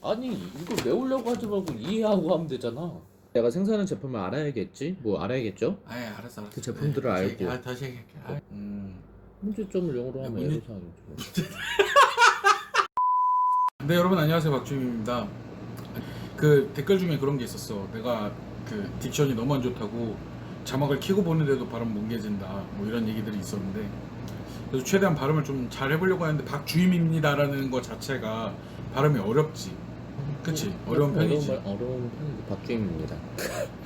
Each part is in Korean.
아니 이거 외우려고 하지 말고 이해하고 하면 되잖아. 내가 생산하는 제품을 알아야겠지? 뭐 알아야겠죠? 아, 알았어. 그 제품들을 알고. 다시 얘기할게. 문제점을 영어로 하면 문제- 애로사항이죠. 네, 여러분 안녕하세요. 박주임입니다. 그 댓글 중에 그런 게 있었어. 내가 그 딕션이 너무 안 좋다고 자막을 키고 보는데도 발음 뭉개진다. 뭐 이런 얘기들이 있었는데, 그래서 최대한 발음을 좀 잘 해보려고 하는데 박주임입니다라는 거 자체가 발음이 어렵지. 그치? 어려운 편이지. 어려운 편이지. 박주임입니다.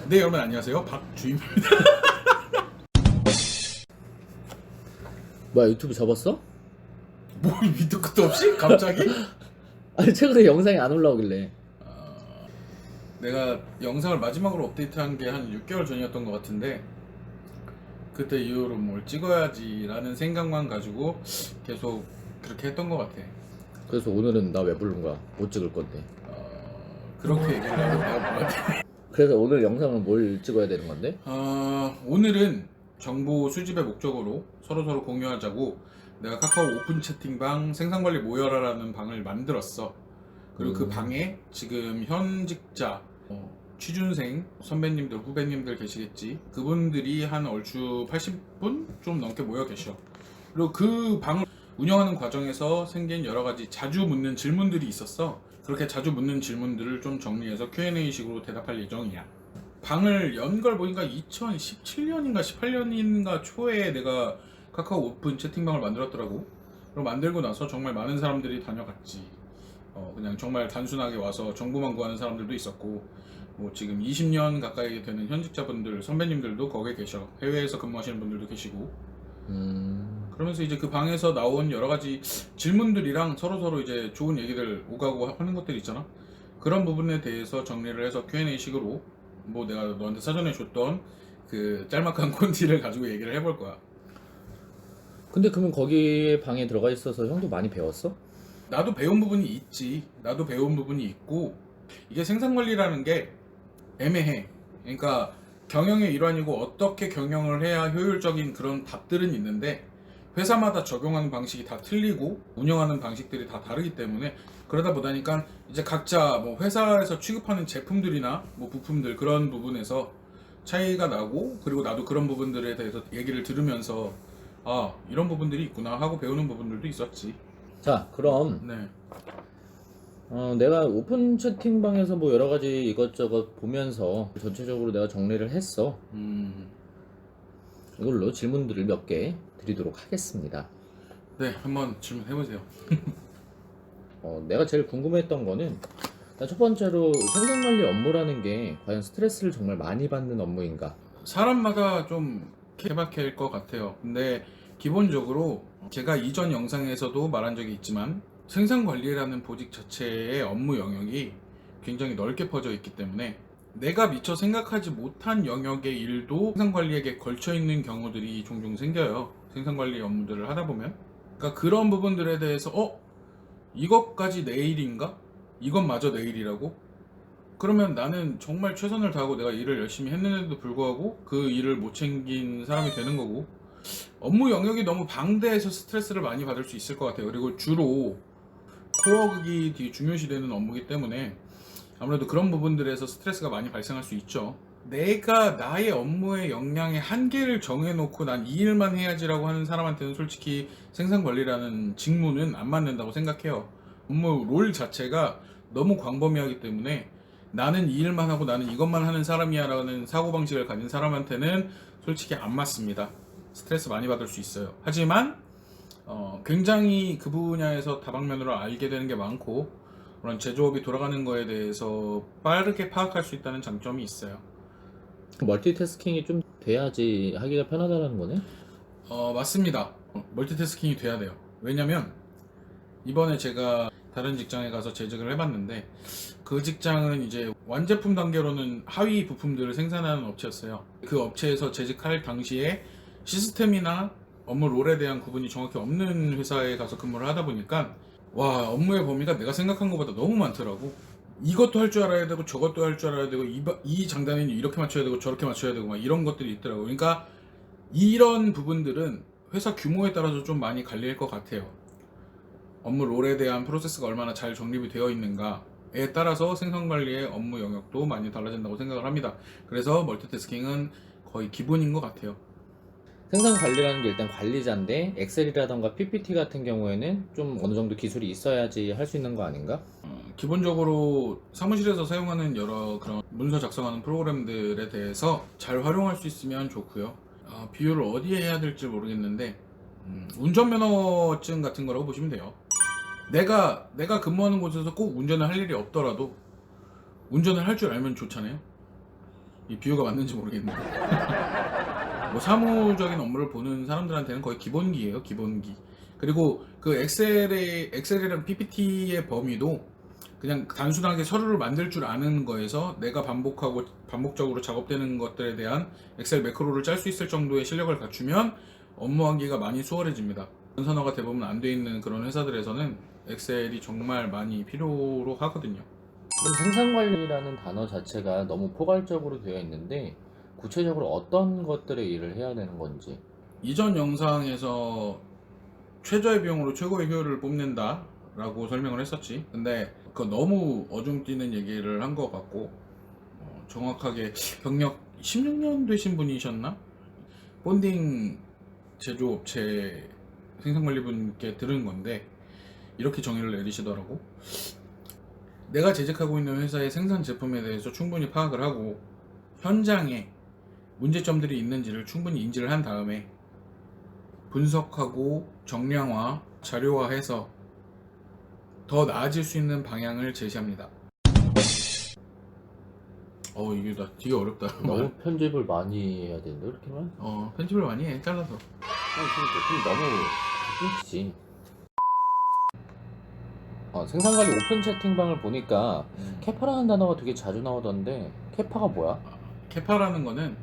네, 여러분 안녕하세요. 박주임입니다. 뭐야, 유튜브 접었어? 뭐 밑도 끝도 없이 갑자기? 아니 최근에 영상이 안 올라오길래. 내가 영상을 마지막으로 업데이트한 게 한 6개월 전이었던 것 같은데, 그때 이후로 뭘 찍어야지라는 생각만 가지고 계속 그렇게 했던 것 같아. 그래서 오늘은 나 왜 부른 거야? 못 찍을 건데. 그렇게 얘기를 하고 내가 뭐라. 그래서 오늘 영상은 뭘 찍어야 되는 건데? 오늘은 정보 수집의 목적으로 서로 공유하자고 내가 카카오 오픈 채팅방 생산관리 모여라라는 방을 만들었어. 그리고 그 방에 지금 현직자 취준생 선배님들 후배님들 계시겠지. 그분들이 한 얼추 80분 좀 넘게 모여 계셔. 그리고 그 방을 운영하는 과정에서 생긴 여러 가지 자주 묻는 질문들이 있었어. 그렇게 자주 묻는 질문들을 좀 정리해서 Q&A 식으로 대답할 예정이야. 방을 연 걸 보니까 2017년인가 18년인가 초에 내가 카카오 오픈 채팅방을 만들었더라고. 그리고 만들고 나서 정말 많은 사람들이 다녀갔지. 그냥 정말 단순하게 와서 정보만 구하는 사람들도 있었고, 뭐 지금 20년 가까이 되는 현직자분들, 선배님들도 거기에 계셔. 해외에서 근무하시는 분들도 계시고. 그러면서 이제 그 방에서 나온 여러 가지 질문들이랑 서로 이제 좋은 얘기들 오가고 하는 것들 있잖아. 그런 부분에 대해서 정리를 해서 Q&A 식으로 뭐 내가 너한테 사전에 줬던 그 짤막한 콘티를 가지고 얘기를 해볼 거야. 근데 그러면 거기 방에 들어가 있어서 형도 많이 배웠어? 나도 배운 부분이 있지. 나도 배운 부분이 있고, 이게 생산관리라는 게 애매해. 그러니까 경영의 일환이고 어떻게 경영을 해야 효율적인 그런 답들은 있는데, 회사마다 적용하는 방식이 다 틀리고 운영하는 방식들이 다 다르기 때문에, 그러다 보다니까 이제 각자 뭐 회사에서 취급하는 제품들이나 뭐 부품들 그런 부분에서 차이가 나고, 그리고 나도 그런 부분들에 대해서 얘기를 들으면서 아, 이런 부분들이 있구나 하고 배우는 부분들도 있었지. 자, 그럼 네. 내가 오픈 채팅방에서 뭐 여러 가지 이것저것 보면서 전체적으로 내가 정리를 했어. 이걸로 질문들을 몇 개 드리도록 하겠습니다. 네, 한번 질문해보세요. 내가 제일 궁금했던 거는 일단 첫 번째로 생산관리 업무라는 게 과연 스트레스를 정말 많이 받는 업무인가? 사람마다 좀 케바케일 것 같아요. 근데 기본적으로 제가 이전 영상에서도 말한 적이 있지만, 생산관리라는 보직 자체의 업무 영역이 굉장히 넓게 퍼져 있기 때문에 내가 미처 생각하지 못한 영역의 일도 생산관리에게 걸쳐 있는 경우들이 종종 생겨요. 생산관리 업무들을 하다 보면. 그러니까 그런 부분들에 대해서 이것까지 내 일인가? 이것마저 내 일이라고? 그러면 나는 정말 최선을 다하고 내가 일을 열심히 했는데도 불구하고 그 일을 못 챙긴 사람이 되는 거고, 업무 영역이 너무 방대해서 스트레스를 많이 받을 수 있을 것 같아요. 그리고 주로 코어극이 되게 중요시되는 업무이기 때문에 아무래도 그런 부분들에서 스트레스가 많이 발생할 수 있죠. 내가 나의 업무의 역량의 한계를 정해놓고 난 이 일만 해야지라고 하는 사람한테는 솔직히 생산관리라는 직무는 안 맞는다고 생각해요. 업무 롤 자체가 너무 광범위하기 때문에 나는 이 일만 하고 나는 이것만 하는 사람이야 라는 사고방식을 가진 사람한테는 솔직히 안 맞습니다. 스트레스 많이 받을 수 있어요. 하지만 굉장히 그 분야에서 다방면으로 알게 되는 게 많고, 그런 제조업이 돌아가는 거에 대해서 빠르게 파악할 수 있다는 장점이 있어요. 멀티태스킹이 좀 돼야지 하기가 편하다는 거네? 맞습니다. 멀티태스킹이 돼야 돼요. 왜냐면 이번에 제가 다른 직장에 가서 재직을 해봤는데, 그 직장은 이제 완제품 단계로는 하위 부품들을 생산하는 업체였어요. 그 업체에서 재직할 당시에 시스템이나 업무 롤에 대한 구분이 정확히 없는 회사에 가서 근무를 하다 보니까 와, 업무의 범위가 내가 생각한 것보다 너무 많더라고. 이것도 할 줄 알아야 되고 저것도 할 줄 알아야 되고 이 장단에는 이렇게 맞춰야 되고 저렇게 맞춰야 되고 막 이런 것들이 있더라고. 그러니까 이런 부분들은 회사 규모에 따라서 좀 많이 갈릴 것 같아요. 업무 롤에 대한 프로세스가 얼마나 잘 정립이 되어 있는가, 에 따라서 생산관리의 업무 영역도 많이 달라진다고 생각을 합니다. 그래서 멀티태스킹은 거의 기본인 것 같아요. 생산 관리라는 게 일단 관리자인데 엑셀이라던가 PPT 같은 경우에는 좀 어느 정도 기술이 있어야지 할 수 있는 거 아닌가? 기본적으로 사무실에서 사용하는 여러 그런 문서 작성하는 프로그램들에 대해서 잘 활용할 수 있으면 좋고요. 비율을 어디에 해야 될지 모르겠는데 운전면허증 같은 거라고 보시면 돼요. 내가 근무하는 곳에서 꼭 운전을 할 일이 없더라도 운전을 할 줄 알면 좋잖아요. 이 비유가 맞는지 모르겠는데 뭐 사무적인 업무를 보는 사람들한테는 거의 기본기예요, 기본기. 그리고 그 엑셀이랑 PPT의 범위도 그냥 단순하게 서류를 만들 줄 아는 거에서 내가 반복적으로 작업되는 것들에 대한 엑셀 매크로를 짤 수 있을 정도의 실력을 갖추면 업무하기가 많이 수월해집니다. 선호가 대부분 안 돼 있는 그런 회사들에서는 엑셀이 정말 많이 필요로 하거든요. 그럼 생산 관리라는 단어 자체가 너무 포괄적으로 되어 있는데 구체적으로 어떤 것들의 일을 해야 되는 건지. 이전 영상에서 최저의 비용으로 최고의 효율을 뽑는다 라고 설명을 했었지. 근데 그 너무 어중뛰는 얘기를 한 것 같고 정확하게 경력 16년 되신 분이셨나? 본딩 제조업체 생산관리분께 들은 건데 이렇게 정의를 내리시더라고. 내가 재직하고 있는 회사의 생산 제품에 대해서 충분히 파악을 하고 현장에 문제점들이 있는지를 충분히 인지를 한 다음에 분석하고 정량화, 자료화해서 더 나아질 수 있는 방향을 제시합니다. 이게 나 되게 어렵다. 너무 편집을 많이 해야 되는데 그렇게만? 편집을 많이 해, 잘라서. 그럼 너무 끊기지. 생산 관리 오픈 채팅방을 보니까 캐파라는 단어가 되게 자주 나오던데 캐파가 뭐야? 캐파라는 거는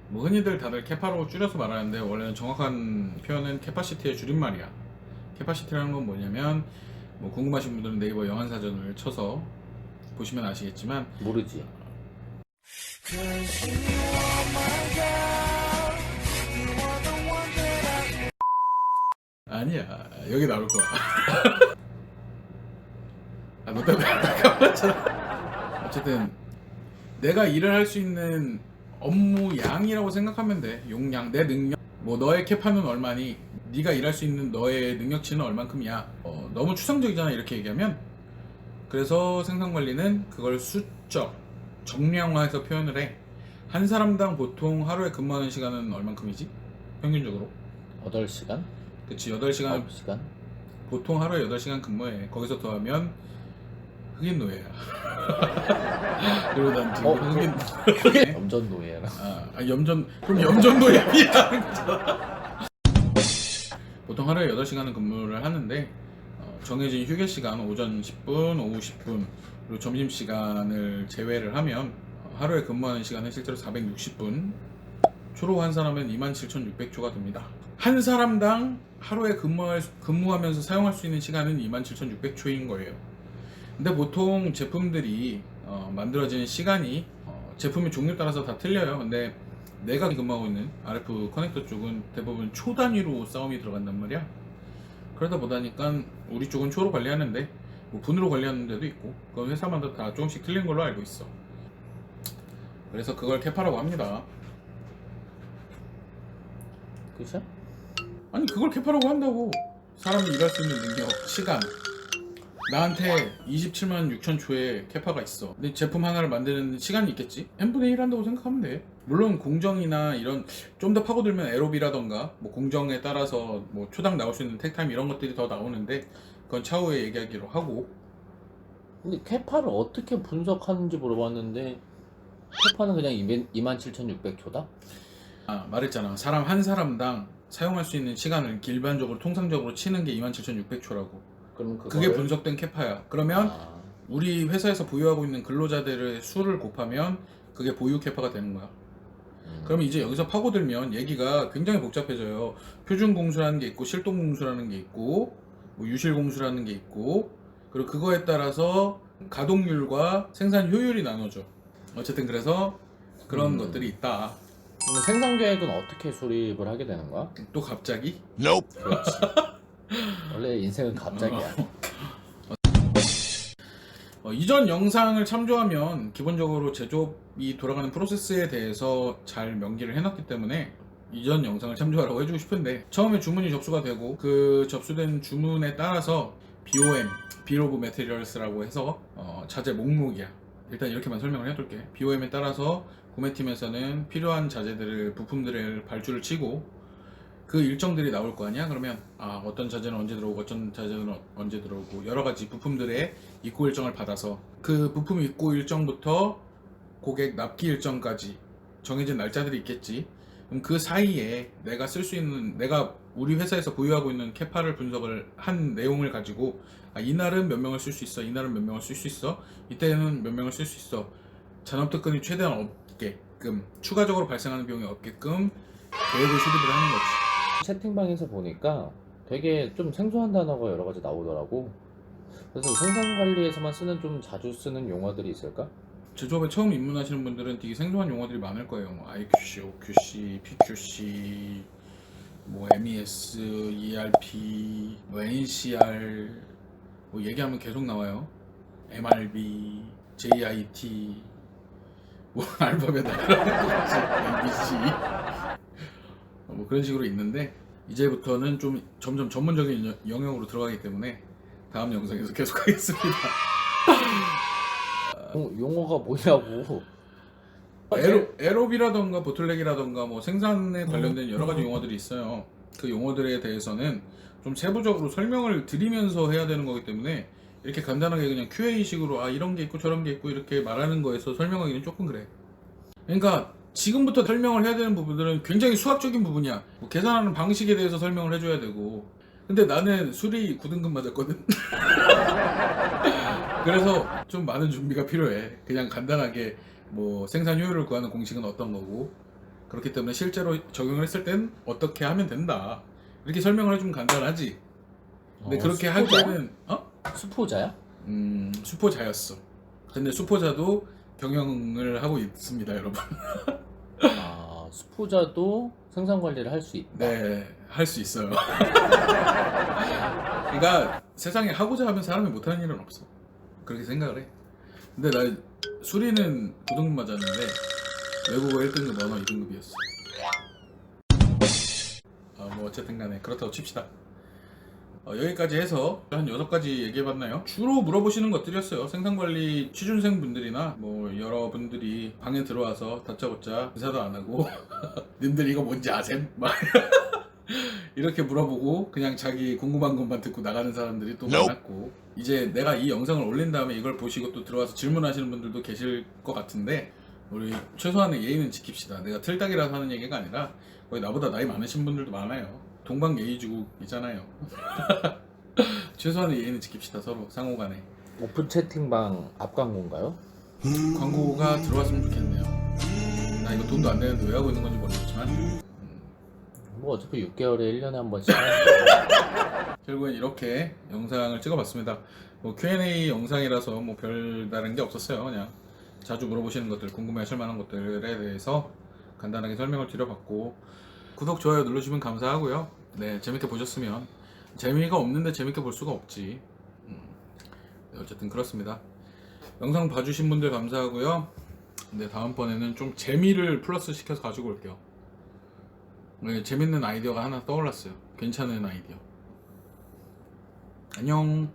뭐 흔히들 다들 캐파로 줄여서 말하는데 원래는 정확한 표현은 캐파시티의 줄임말이야. 캐파시티라는 건 뭐냐면 뭐 궁금하신 분들은 네이버 영한사전을 쳐서 보시면 아시겠지만 모르지. 아니야, 여기 나올 거야. 너 때문에 안타까웠잖아. 어쨌든 내가 일을 할 수 있는 업무 양이라고 생각하면 돼. 용량, 내 능력. 뭐 너의 캐파는 얼마니? 네가 일할 수 있는 너의 능력치는 얼만큼이야. 너무 추상적이잖아 이렇게 얘기하면. 그래서 생산관리는 그걸 수적, 정량화해서 표현을 해. 한 사람당 보통 하루에 근무하는 시간은 얼만큼이지? 평균적으로. 8시간? 그치, 8시간. 9시간? 보통 하루에 8시간 근무해. 거기서 더하면 흑인 노예야. 그리고 난 지금 흑인 염전 노예라. 그럼 염전 노예라는 거잖아. 보통 하루에 8시간은 근무를 하는데 정해진 휴게 시간 오전 10분, 오후 10분 그리고 점심시간을 제외를 하면 하루에 근무하는 시간은 실제로 460분. 초로 한 사람은 27,600초가 됩니다. 한 사람당 하루에 근무하면서 사용할 수 있는 시간은 27,600초인 거예요. 근데 보통 제품들이 만들어지는 시간이 제품의 종류에 따라서 다 틀려요. 근데 내가 근무하고 있는 RF 커넥터 쪽은 대부분 초 단위로 싸움이 들어간단 말이야. 그러다 보다니까 우리 쪽은 초로 관리하는데 뭐 분으로 관리하는 데도 있고 그 회사마다 다 조금씩 틀린 걸로 알고 있어. 그래서 그걸 캐파라고 합니다. 그치? 아니 그걸 캐파라고 한다고. 사람이 일할 수 있는 능력, 시간. 나한테 27만 6천 초의 캐파가 있어. 근데 제품 하나를 만드는 시간이 있겠지? n분의 1 한다고 생각하면 돼. 물론 공정이나 이런 좀 더 파고들면 에로비라던가 뭐 공정에 따라서 뭐 초당 나올 수 있는 택타임 이런 것들이 더 나오는데 그건 차후에 얘기하기로 하고. 근데 캐파를 어떻게 분석하는지 물어봤는데 캐파는 그냥 27,600초다? 말했잖아. 사람 한 사람당 사용할 수 있는 시간을 일반적으로 통상적으로 치는 게 27,600초라고. 그럼 그게 분석된 캐파야. 그러면 우리 회사에서 보유하고 있는 근로자들의 수를 곱하면 그게 보유 캐파가 되는 거야. 그럼 이제 여기서 파고들면 얘기가 굉장히 복잡해져요. 표준 공수라는 게 있고 실동 공수라는 게 있고 뭐 유실 공수라는 게 있고 그리고 그거에 따라서 가동률과 생산 효율이 나눠져. 어쨌든 그래서 그런 것들이 있다. 그럼 생산 계획은 어떻게 수립을 하게 되는 거야? 또 갑자기? 그렇지. 원래 인생은 갑자기야. 이전 영상을 참조하면 기본적으로 제조업이 돌아가는 프로세스에 대해서 잘 명기를 해놨기 때문에 이전 영상을 참조하라고 해주고 싶은데, 처음에 주문이 접수가 되고 그 접수된 주문에 따라서 BOM, Bill of Materials라고 해서 자재 목록이야. 일단 이렇게만 설명을 해둘게. BOM에 따라서 구매팀에서는 필요한 자재들을, 부품들을 발주를 치고 그 일정들이 나올 거 아니야. 그러면 어떤 자재는 언제 들어오고 어떤 자재는 언제 들어오고 여러 가지 부품들의 입고 일정을 받아서 그 부품 입고 일정부터 고객 납기 일정까지 정해진 날짜들이 있겠지. 그럼 그 사이에 내가 쓸 수 있는, 내가 우리 회사에서 보유하고 있는 캐파를 분석을 한 내용을 가지고 이날은 몇 명을 쓸 수 있어, 이날은 몇 명을 쓸 수 있어, 이때는 몇 명을 쓸 수 있어, 잔업특근이 최대한 없게끔, 추가적으로 발생하는 비용이 없게끔 계획을 수립을 하는 거지. 채팅방에서 보니까 되게 좀 생소한 단어가 여러 가지 나오더라고. 그래서 생산관리에서만 쓰는, 좀 자주 쓰는 용어들이 있을까? 제조업에 처음 입문하시는 분들은 되게 생소한 용어들이 많을 거예요. 뭐 IQC, OQC, PQC, 뭐 MES, ERP, 뭐 NCR, 뭐 얘기하면 계속 나와요. MRB, JIT, 뭐 알파벳 ABC, 뭐 그런 식으로 있는데, 이제부터는 좀 점점 전문적인 영역으로 들어가기 때문에 다음 영상에서 계속 하겠습니다. 용어가 뭐냐고. 에로비라던가 보틀렉이라던가 뭐 생산에 관련된 여러 가지 용어들이 있어요. 그 용어들에 대해서는 좀 세부적으로 설명을 드리면서 해야 되는 거기 때문에 이렇게 간단하게 그냥 QA식으로 이런 게 있고 저런 게 있고 이렇게 말하는 거에서 설명하기는 조금 그래. 그러니까 지금부터 설명을 해야 되는 부분들은 굉장히 수학적인 부분이야. 뭐 계산하는 방식에 대해서 설명을 해줘야 되고, 근데 나는 수리 9등급 맞았거든. 그래서 좀 많은 준비가 필요해. 그냥 간단하게 뭐 생산 효율을 구하는 공식은 어떤 거고, 그렇기 때문에 실제로 적용을 했을 땐 어떻게 하면 된다, 이렇게 설명을 해주면 간단하지. 근데 그렇게 수포자? 하기에는 수포자야? 수포자였어. 근데 수포자도 경영을 하고 있습니다, 여러분. 수포자도 생산관리를 할 수 있다. 네, 할 수 있어요. 그러니까 세상에 하고자 하면 사람이 못하는 일은 없어. 그렇게 생각을 해. 근데 나 수리는 9등급 맞았는데 외국어 1등급, 언어 2등급이었어. 뭐 어쨌든 간에 그렇다고 칩시다. 여기까지 해서 한 6가지 얘기해봤나요? 주로 물어보시는 것들이었어요. 생산관리 취준생 분들이나 뭐 여러분들이 방에 들어와서 다짜고짜 인사도 안 하고 님들 이거 뭔지 아셈? 막 이렇게 물어보고 그냥 자기 궁금한 것만 듣고 나가는 사람들이 또 많았고, 이제 내가 이 영상을 올린 다음에 이걸 보시고 또 들어와서 질문하시는 분들도 계실 것 같은데, 우리 최소한의 예의는 지킵시다. 내가 틀딱이라서 하는 얘기가 아니라 거의 나보다 나이 많으신 분들도 많아요. 동방예의지국이잖아요. 최소한의 예의는 지킵시다, 서로 상호간에. 오픈 채팅방 앞 광고인가요? 광고가 들어왔으면 좋겠네요. 나 이거 돈도 안 되는데 왜 하고 있는 건지 모르겠지만 뭐 어차피 6개월에 1년에 한 번씩 결국엔 이렇게 영상을 찍어봤습니다. 뭐 Q&A 영상이라서 뭐 별다른 게 없었어요. 그냥 자주 물어보시는 것들, 궁금해하실 만한 것들에 대해서 간단하게 설명을 드려봤고, 구독, 좋아요 눌러주시면 감사하고요. 네, 재밌게 보셨으면, 재미가 없는데 재밌게 볼 수가 없지. 네, 어쨌든 그렇습니다. 영상 봐주신 분들 감사하고요. 네, 다음번에는 좀 재미를 플러스 시켜서 가지고 올게요. 네, 재밌는 아이디어가 하나 떠올랐어요. 괜찮은 아이디어. 안녕.